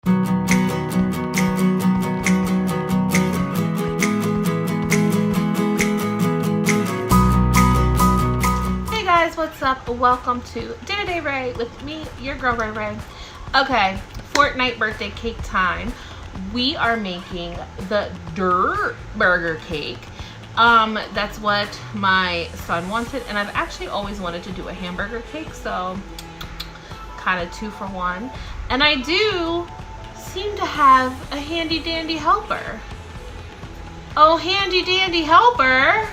Hey guys, what's up? Welcome to Dinner Day Ray with me, your girl Ray Ray. Okay, Fortnite birthday cake time. We are making the Durrr burger cake. That's what my son wanted, and I've actually always wanted to do a hamburger cake, so kind of 2 for 1. And I do seem to have a handy dandy helper. Oh, handy dandy helper.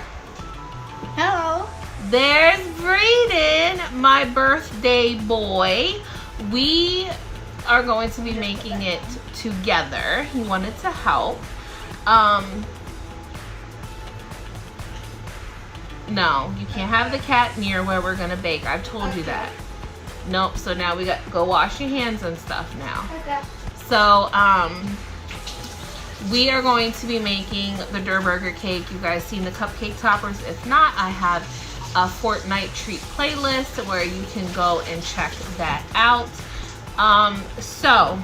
Hello. There's Brayden, my birthday boy. We are going to be making it together. He wanted to help. No, you can't have the cat near where we're gonna bake. I've told you that. Nope, so now we got go wash your hands and stuff now. Okay. So, we are going to be making the Durrr burger cake. You guys seen the cupcake toppers? If not, I have a Fortnite treat playlist where you can go and check that out. So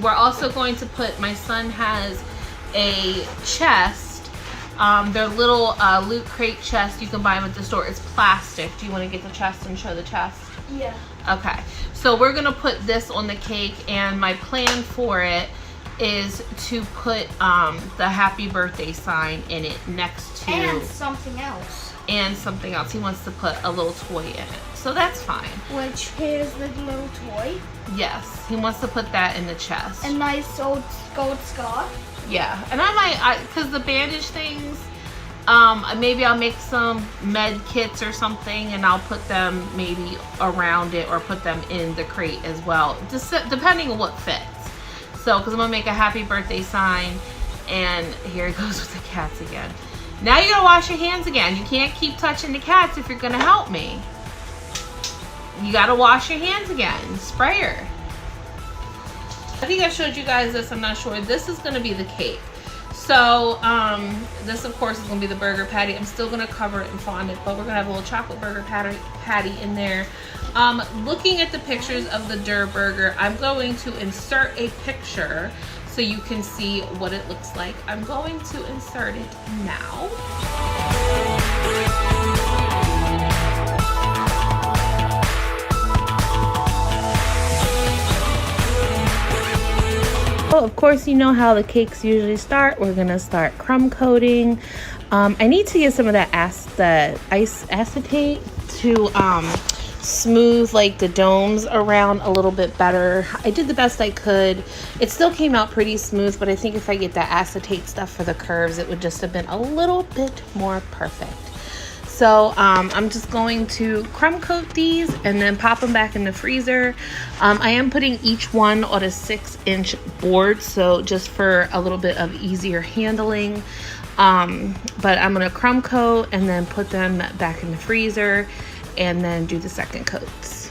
we're also going to put, my son has a chest. They're little Loot Crate chests. You can buy them at the store. It's plastic. Do you want to get the chest and show the chest? Yeah. Okay. So we're going to put this on the cake, and my plan for it is to put the happy birthday sign in it next to... And something else. And something else. He wants to put a little toy in it. So that's fine. Which, here's the little toy. Yes. He wants to put that in the chest. A nice old gold scar. Yeah. And I might, because the bandage things, maybe I'll make some med kits or something, and I'll put them maybe around it or put them in the crate as well. Just depending on what fits. So, because I'm going to make a happy birthday sign. And here it goes with the cats again. Now you gotta wash your hands again. You can't keep touching the cats if you're gonna help me. You gotta wash your hands again. Sprayer. I think I showed you guys this, I'm not sure. This is gonna be the cake. So, this of course is gonna be the burger patty. I'm still gonna cover it in fondant, but we're gonna have a little chocolate burger patty in there. Looking at the pictures of the Durrr burger, I'm going to insert a picture so you can see what it looks like. I'm going to insert it now. Well, of course, you know how the cakes usually start. We're gonna start crumb coating. I need to get some of that ice acetate to smooth like the domes around a little bit better. I did the best I could. It still came out pretty smooth, but I think if I get that acetate stuff for the curves, it would just have been a little bit more perfect. So I'm just going to crumb coat these and then pop them back in the freezer. I am putting each one on a 6-inch board, so just for a little bit of easier handling. But I'm gonna crumb coat and then put them back in the freezer and then do the second coats.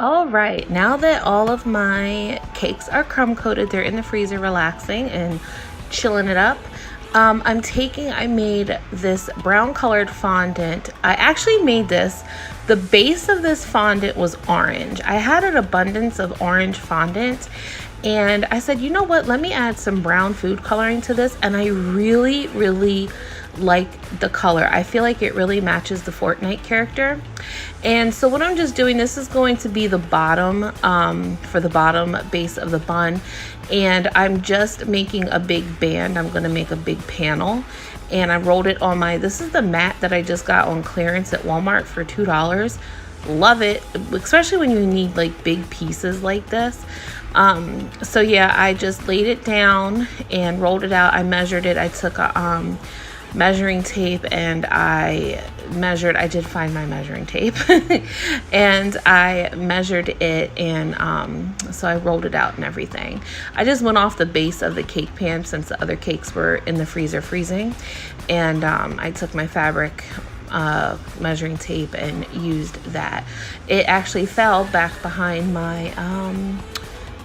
All right, now that all of my cakes are crumb coated, they're in the freezer relaxing and chilling it up. I made this brown colored fondant. I actually made this. The base of this fondant was orange. I had an abundance of orange fondant and I said, you know what, let me add some brown food coloring to this. And I really, really like the color. I feel like it really matches the Fortnite character. And so what I'm just doing, this is going to be the bottom, for the bottom base of the bun. And I'm just making a big band. I'm gonna make a big panel. And I rolled it on this is the mat that I just got on clearance at Walmart for $2. Love it, especially when you need like big pieces like this. So yeah, I just laid it down and rolled it out. I measured it. I took a measuring tape and I did find my measuring tape and I measured it, and so I rolled it out and everything. I just went off the base of the cake pan since the other cakes were in the freezer freezing, and I took my fabric measuring tape and used that. It actually fell back behind my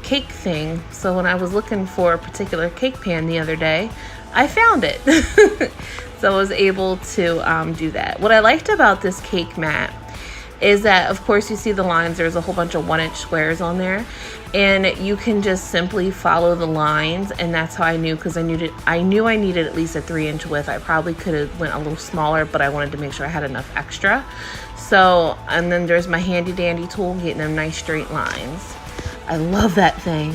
cake thing, so when I was looking for a particular cake pan the other day, I found it. So I was able to do that. What I liked about this cake mat is that, of course, you see the lines. There's a whole bunch of 1-inch squares on there, and you can just simply follow the lines. And that's how I knew, because I knew I needed at least a 3-inch width. I probably could have went a little smaller, but I wanted to make sure I had enough extra. So, and then there's my handy dandy tool, getting them nice straight lines. I love that thing.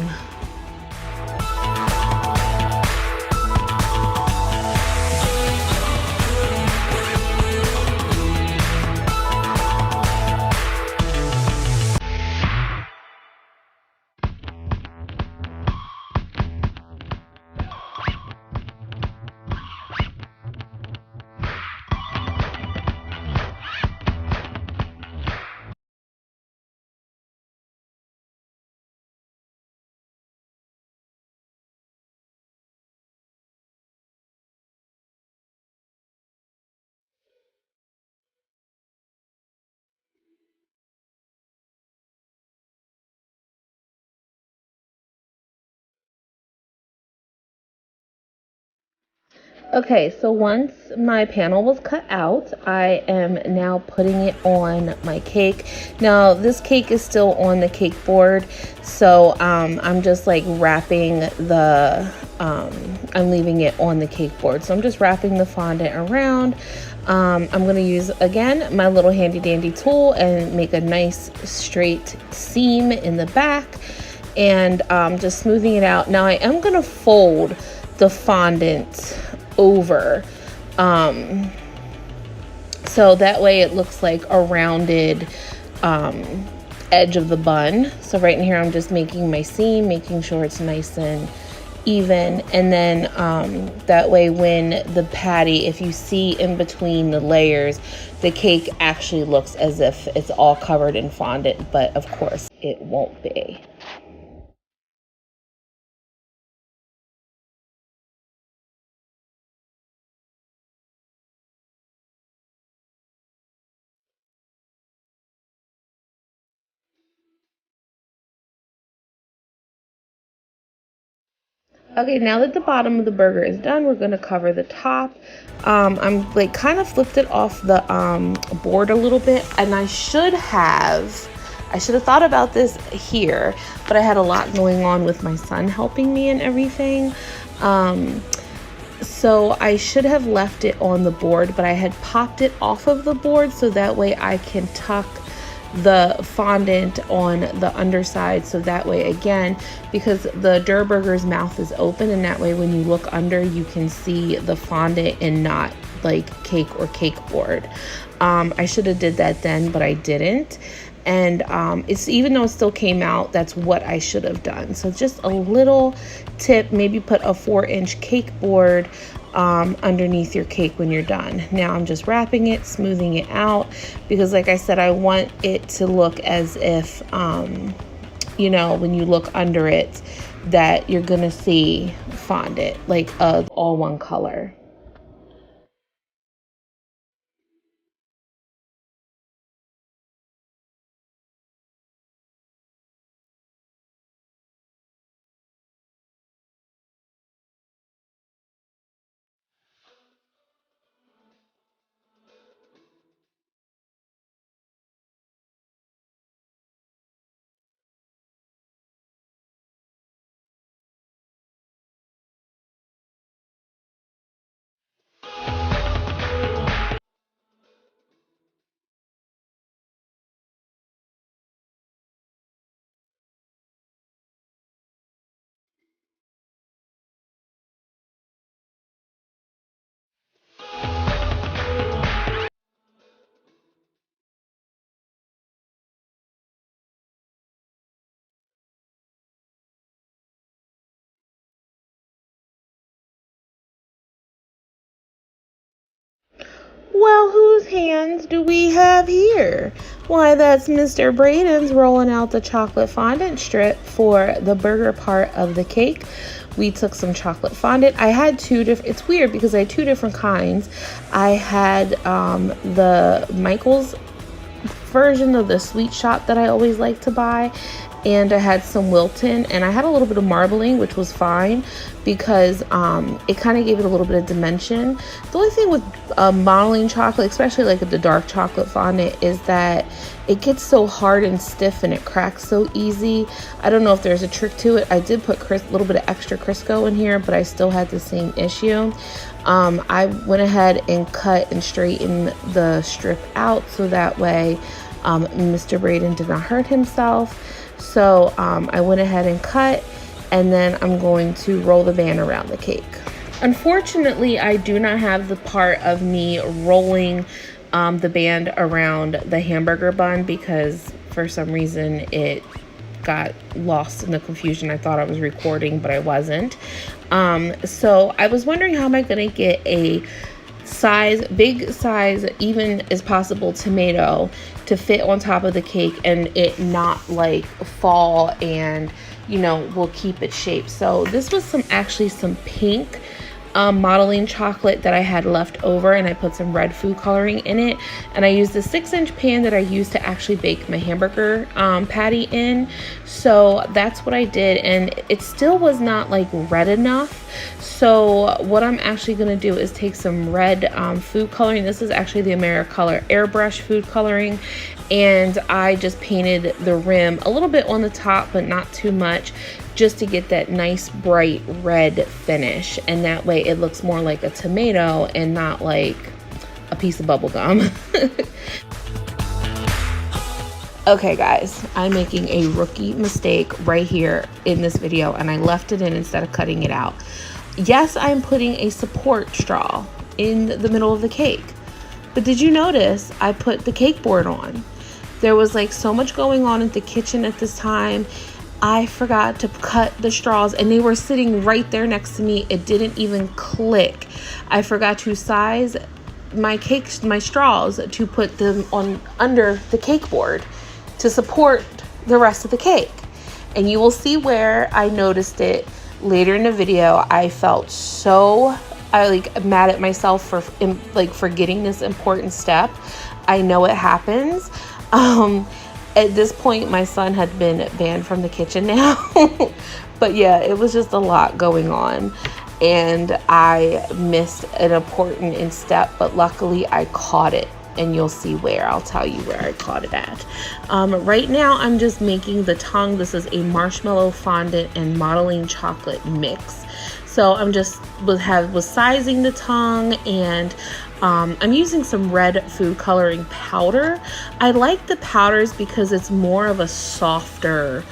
Okay, so once my panel was cut out, I am now putting it on my cake. Now, this cake is still on the cake board, so I'm just like wrapping I'm leaving it on the cake board. So I'm just wrapping the fondant around. I'm going to use, again, my little handy dandy tool and make a nice straight seam in the back, and just smoothing it out. Now, I am going to fold the fondant over, so that way it looks like a rounded edge of the bun. So right in here I'm just making my seam, making sure it's nice and even, and then that way when the patty, if you see in between the layers, the cake actually looks as if it's all covered in fondant, but of course it won't be. Okay, now that the bottom of the burger is done, we're gonna cover the top. I'm like kind of flipped it off the board a little bit, and I should have thought about this here, but I had a lot going on with my son helping me and everything. So I should have left it on the board, but I had popped it off of the board so that way I can tuck the fondant on the underside, so that way, again, because the Durrr burger's mouth is open, and that way when you look under you can see the fondant and not like cake or cake board. I should have did that then, but I didn't, and it's, even though it still came out, that's what I should have done. So just a little tip, maybe put a 4-inch cake board underneath your cake when you're done. Now I'm just wrapping it, smoothing it out, because like I said, I want it to look as if you know, when you look under it, that you're gonna see fondant, like all one color. Well, whose hands do we have here? Why, that's Mr. Braden's rolling out the chocolate fondant strip for the burger part of the cake. We took some chocolate fondant. I had two different, it's weird because I had two different kinds. I had the Michael's version of the sweet shop that I always like to buy, and I had some Wilton, and I had a little bit of marbling, which was fine because it kind of gave it a little bit of dimension. The only thing with modeling chocolate, especially like the dark chocolate fondant, is that it gets so hard and stiff and it cracks so easy. I don't know if there's a trick to it. I did put a little bit of extra Crisco in here, but I still had the same issue. I went ahead and cut and straightened the strip out so that way Mr. Braden did not hurt himself. So I went ahead and cut, and then I'm going to roll the band around the cake. Unfortunately, I do not have the part of me rolling the band around the hamburger bun because for some reason it got lost in the confusion. I thought I was recording, but I wasn't. So I was wondering, how am I going to get a big size, even as possible, tomato to fit on top of the cake and it not like fall and, you know, will keep its shape. So this was actually some pink modeling chocolate that I had left over, and I put some red food coloring in it, and I used the 6-inch pan that I used to actually bake my hamburger patty in. So that's what I did, and it still was not like red enough. So what I'm actually going to do is take some red food coloring. This is actually the AmeriColor airbrush food coloring, and I just painted the rim a little bit on the top, but not too much, just to get that nice bright red finish, and that way it looks more like a tomato and not like a piece of bubble gum. Okay guys, I'm making a rookie mistake right here in this video, and I left it in instead of cutting it out. Yes, I'm putting a support straw in the middle of the cake, but did you notice I put the cake board on? There was like so much going on in the kitchen at this time. I forgot to cut the straws, and they were sitting right there next to me. It didn't even click. I forgot to size my straws to put them on under the cake board to support the rest of the cake. And you will see where I noticed it later in the video. I felt so mad at myself for forgetting this important step. I know it happens. At this point, my son had been banned from the kitchen now. But yeah, it was just a lot going on, and I missed an important step, but luckily I caught it, and you'll see where. I'll tell you where I caught it at. Right now, I'm just making the tongue. This is a marshmallow fondant and modeling chocolate mix. So I'm just was sizing the tongue, and I'm using some red food coloring powder. I like the powders because it's more of a softer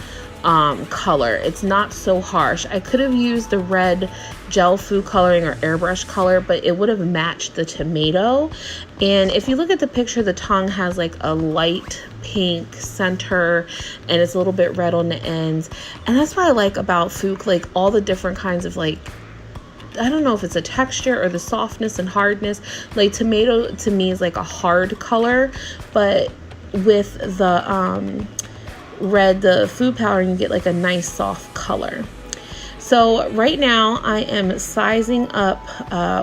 color. It's not so harsh. I could have used the red gel food coloring or airbrush color, but it would have matched the tomato. And if you look at the picture, the tongue has like a light pink center, and it's a little bit red on the ends. And that's what I like about food, like all the different kinds of I don't know if it's a texture or the softness and hardness. Like tomato to me is like a hard color, but with the the food powder, you get like a nice soft color. So right now I am sizing up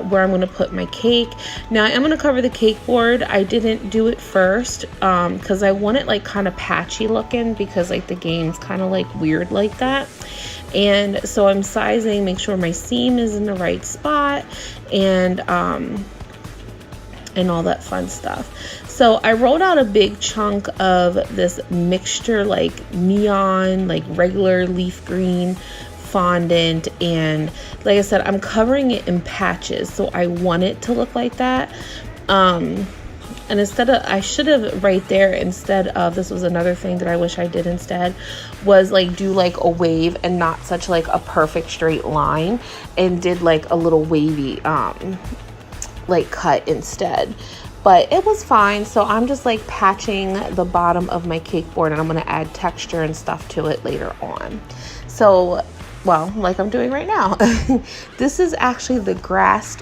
where I'm going to put my cake. Now I am going to cover the cake board. I didn't do it first because I want it like kind of patchy looking, because like the game's kind of like weird like that. And so I'm sizing, make sure my seam is in the right spot, and all that fun stuff. So I rolled out a big chunk of this mixture, like neon, like regular leaf green fondant, and like I said, I'm covering it in patches, so I want it to look like that. And I should have right there, instead of, this was another thing that I wish I did instead, was like do like a wave and not such like a perfect straight line, and did like a little wavy like cut instead. But it was fine. So I'm just like patching the bottom of my cake board, and I'm going to add texture and stuff to it later on. So, well, like I'm doing right now. This is actually the grass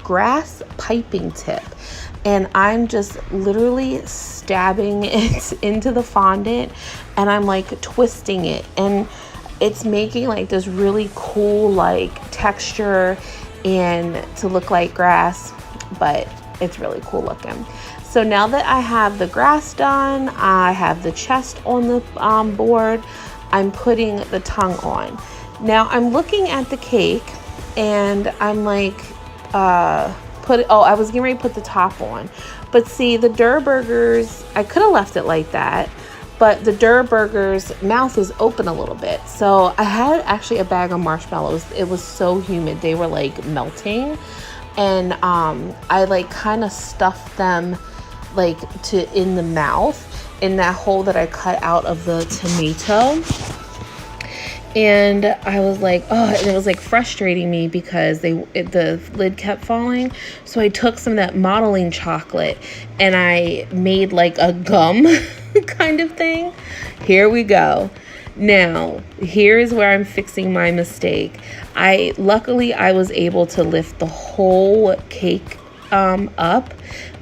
grass piping tip, and I'm just literally stabbing it into the fondant, and I'm like twisting it, and it's making like this really cool like texture and to look like grass, but it's really cool looking. So now that I have the grass done, I have the chest on the board, I'm putting the tongue on. Now I'm looking at the cake and I'm like, I was getting ready to put the top on. But see, the Durrr burgers, I could have left it like that, but the Durrr burger's mouth is open a little bit. So I had actually a bag of marshmallows. It was so humid, they were like melting. And I like kind of stuffed them like in the mouth, in that hole that I cut out of the tomato. And I was like, oh, and it was like frustrating me because the lid kept falling. So I took some of that modeling chocolate and I made like a gum kind of thing. Here we go. Now, here is where I'm fixing my mistake. Luckily I was able to lift the whole cake up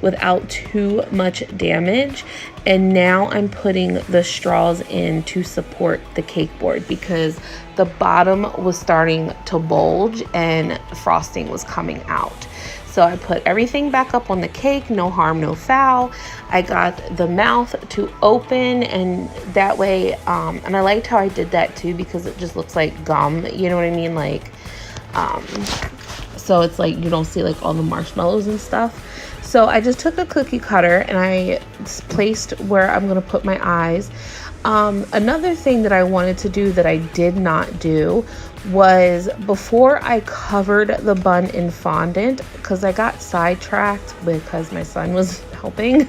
without too much damage, and now I'm putting the straws in to support the cake board because the bottom was starting to bulge and frosting was coming out. So I put everything back up on the cake, no harm, no foul. I got the mouth to open, and that way, and I liked how I did that too because it just looks like gum, you know what I mean? Like, so it's like you don't see like all the marshmallows and stuff. So I just took a cookie cutter and I placed where I'm going to put my eyes. Another thing that I wanted to do that I did not do was, before I covered the bun in fondant, because I got sidetracked because my son was helping,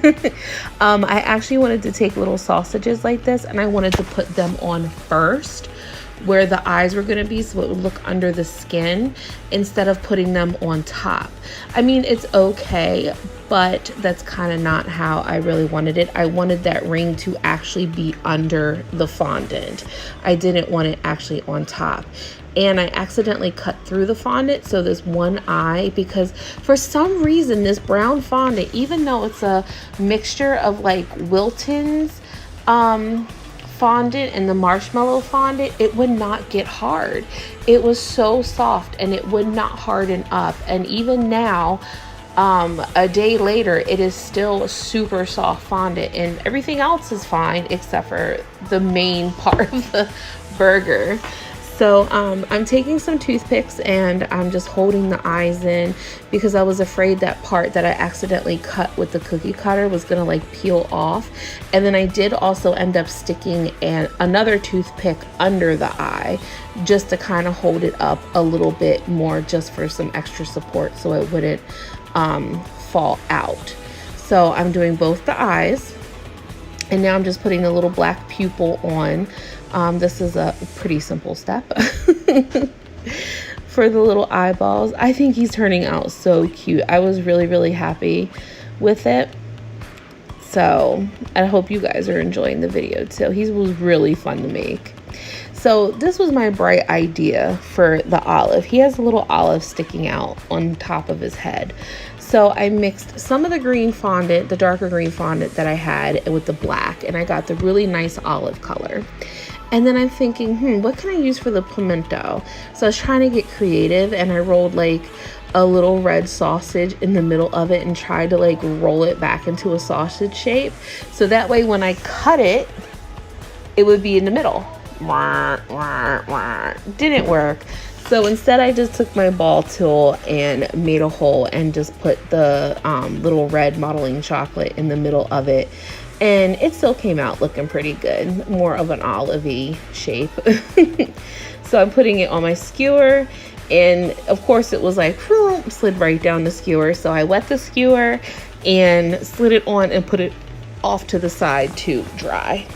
I actually wanted to take little sausages like this and I wanted to put them on first where the eyes were going to be, so it would look under the skin instead of putting them on top. I mean, it's okay, but that's kind of not how I really wanted it. I wanted that ring to actually be under the fondant. I didn't want it actually on top. And I accidentally cut through the fondant, so this one eye, because for some reason this brown fondant, even though it's a mixture of like Wilton's fondant and the marshmallow fondant, it would not get hard. It was so soft and it would not harden up. And even now, a day later, it is still super soft fondant, and everything else is fine except for the main part of the burger. So I'm taking some toothpicks and I'm just holding the eyes in because I was afraid that part that I accidentally cut with the cookie cutter was gonna like peel off. And then I did also end up sticking another toothpick under the eye just to kind of hold it up a little bit more, just for some extra support so it wouldn't fall out. So I'm doing both the eyes, and now I'm just putting the little black pupil on. This is a pretty simple step for the little eyeballs. I think he's turning out so cute. I was really, really happy with it. So I hope you guys are enjoying the video too. He was really fun to make. So this was my bright idea for the olive. He has a little olive sticking out on top of his head. So I mixed some of the green fondant, the darker green fondant that I had, with the black, and I got the really nice olive color. And then I'm thinking, what can I use for the pimento? So I was trying to get creative, and I rolled like a little red sausage in the middle of it and tried to like roll it back into a sausage shape. So that way when I cut it, it would be in the middle. Didn't work. So instead I just took my ball tool and made a hole and just put the little red modeling chocolate in the middle of it. And it still came out looking pretty good, more of an olive-y shape. So I'm putting it on my skewer, and of course it was like slid right down the skewer. So I wet the skewer and slid it on and put it off to the side to dry.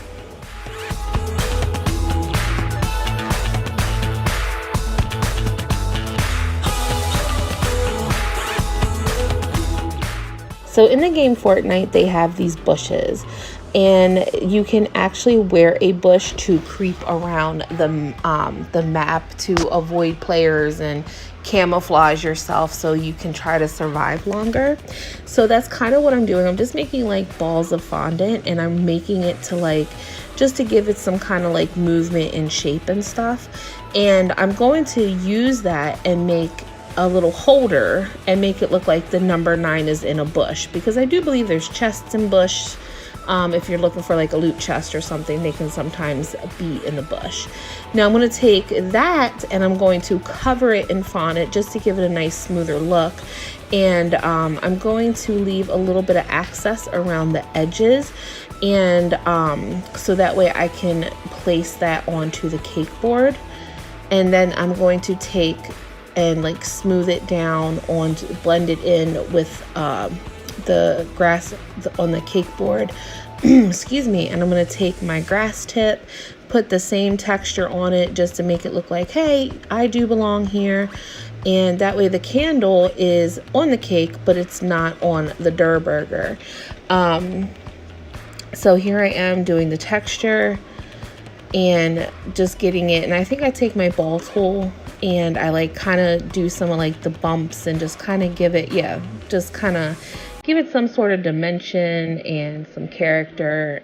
So in the game Fortnite, they have these bushes, and you can actually wear a bush to creep around the map to avoid players and camouflage yourself so you can try to survive longer. So that's kind of what I'm doing. I'm just making like balls of fondant, and I'm making it to like just to give it some kind of like movement and shape and stuff. And I'm going to use that and make a little holder and make it look like the number 9 is in a bush, because I do believe there's chests in bush. If you're looking for like a loot chest or something, they can sometimes be in the bush. Now I'm going to take that and I'm going to cover it in fondant just to give it a nice smoother look. And I'm going to leave a little bit of access around the edges, and so that way I can place that onto the cake board. And then I'm going to take and like smooth it down blend it in with the grass on the cake board. Excuse me. And I'm going to take my grass tip, put the same texture on it just to make it look like, hey, I do belong here. And that way the candle is on the cake, but it's not on the Durrr burger. So here I am doing the texture and just getting it. And I think I take my ball tool and I like kind of do some of like the bumps and just kind of give it, just kind of give it some sort of dimension and some character.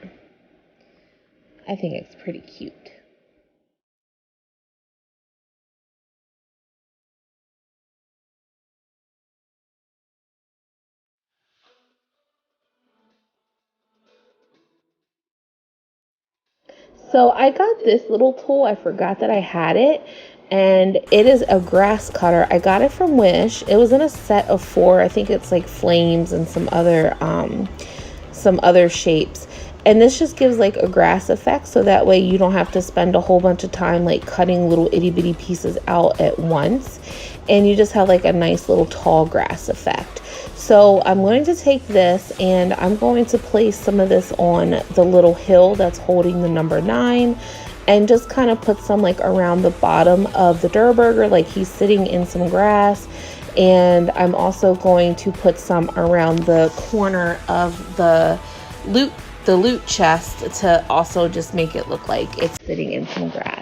I think it's pretty cute. So I got this little tool. I forgot that I had it. And it is a grass cutter. I got it from Wish. It was in a set of 4. I think it's like flames and some other shapes. And this just gives like a grass effect, so that way you don't have to spend a whole bunch of time like cutting little itty bitty pieces out at once. And you just have like a nice little tall grass effect. So I'm going to take this and I'm going to place some of this on the little hill that's holding the number 9. And just kind of put some like around the bottom of the Durrr burger, like he's sitting in some grass. And I'm also going to put some around the corner of the loot chest to also just make it look like it's sitting in some grass.